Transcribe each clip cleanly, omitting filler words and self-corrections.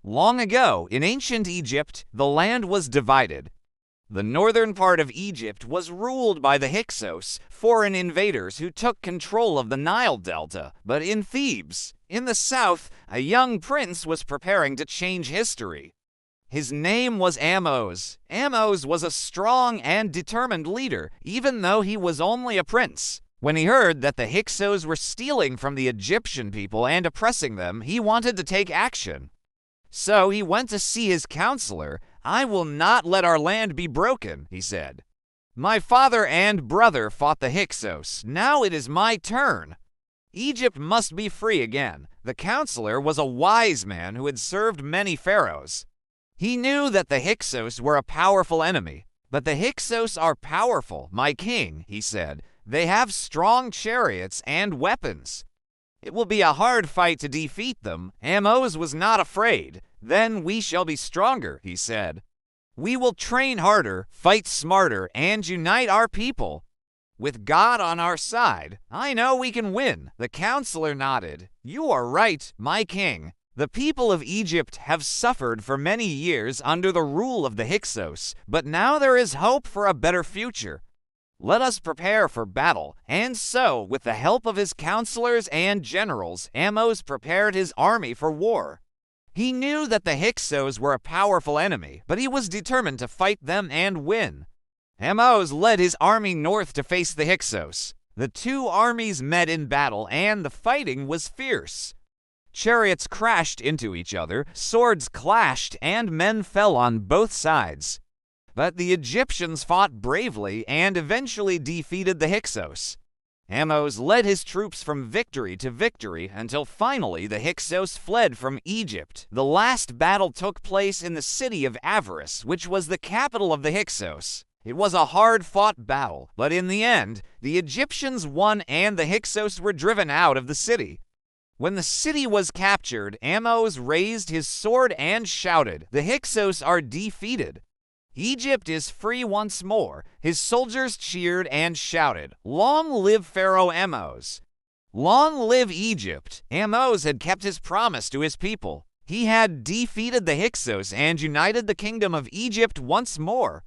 Long ago, in ancient Egypt, the land was divided. The northern part of Egypt was ruled by the Hyksos, foreign invaders who took control of the Nile Delta. But in Thebes, in the south, a young prince was preparing to change history. His name was Ahmose. Ahmose was a strong and determined leader, even though he was only a prince. When he heard that the Hyksos were stealing from the Egyptian people and oppressing them, he wanted to take action. So he went to see his counselor. "I will not let our land be broken," he said. "My father and brother fought the Hyksos. Now it is my turn. Egypt must be free again." The counselor was a wise man who had served many pharaohs. He knew that the Hyksos were a powerful enemy. "But the Hyksos are powerful, my king," he said. "They have strong chariots and weapons. It will be a hard fight to defeat them." Ahmose was not afraid. "Then we shall be stronger," he said. "We will train harder, fight smarter, and unite our people. With God on our side, I know we can win." The counselor nodded. "You are right, my king. The people of Egypt have suffered for many years under the rule of the Hyksos, but now there is hope for a better future. Let us prepare for battle." And so, with the help of his counselors and generals, Ahmose prepared his army for war. He knew that the Hyksos were a powerful enemy, but he was determined to fight them and win. Ahmose led his army north to face the Hyksos. The two armies met in battle, and the fighting was fierce. Chariots crashed into each other, swords clashed, and men fell on both sides. But the Egyptians fought bravely and eventually defeated the Hyksos. Ahmose led his troops from victory to victory until finally the Hyksos fled from Egypt. The last battle took place in the city of Avaris, which was the capital of the Hyksos. It was a hard-fought battle, but in the end, the Egyptians won and the Hyksos were driven out of the city. When the city was captured, Ahmose raised his sword and shouted, "The Hyksos are defeated. Egypt is free once more." His soldiers cheered and shouted, "Long live Pharaoh Ahmose! Long live Egypt!" Ahmose had kept his promise to his people. He had defeated the Hyksos and united the kingdom of Egypt once more.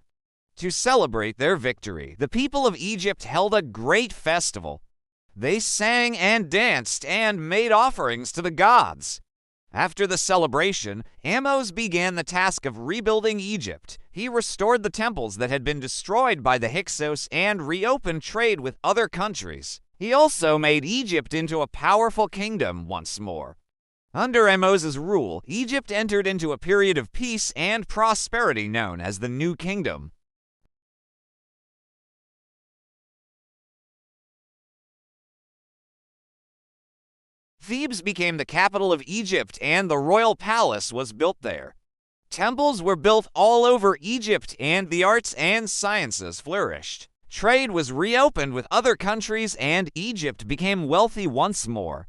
To celebrate their victory, the people of Egypt held a great festival. They sang and danced and made offerings to the gods. After the celebration, Ahmose began the task of rebuilding Egypt. He restored the temples that had been destroyed by the Hyksos and reopened trade with other countries. He also made Egypt into a powerful kingdom once more. Under Ahmose's rule, Egypt entered into a period of peace and prosperity known as the New Kingdom. Thebes became the capital of Egypt, and the royal palace was built there. Temples were built all over Egypt, and the arts and sciences flourished. Trade was reopened with other countries, and Egypt became wealthy once more.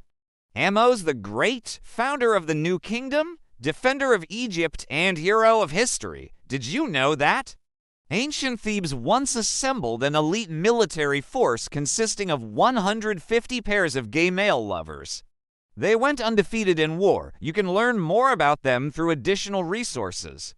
Ahmose the Great, founder of the New Kingdom, defender of Egypt, and hero of history. Did you know that? Ancient Thebes once assembled an elite military force consisting of 150 pairs of gay male lovers. They went undefeated in war. You can learn more about them through additional resources.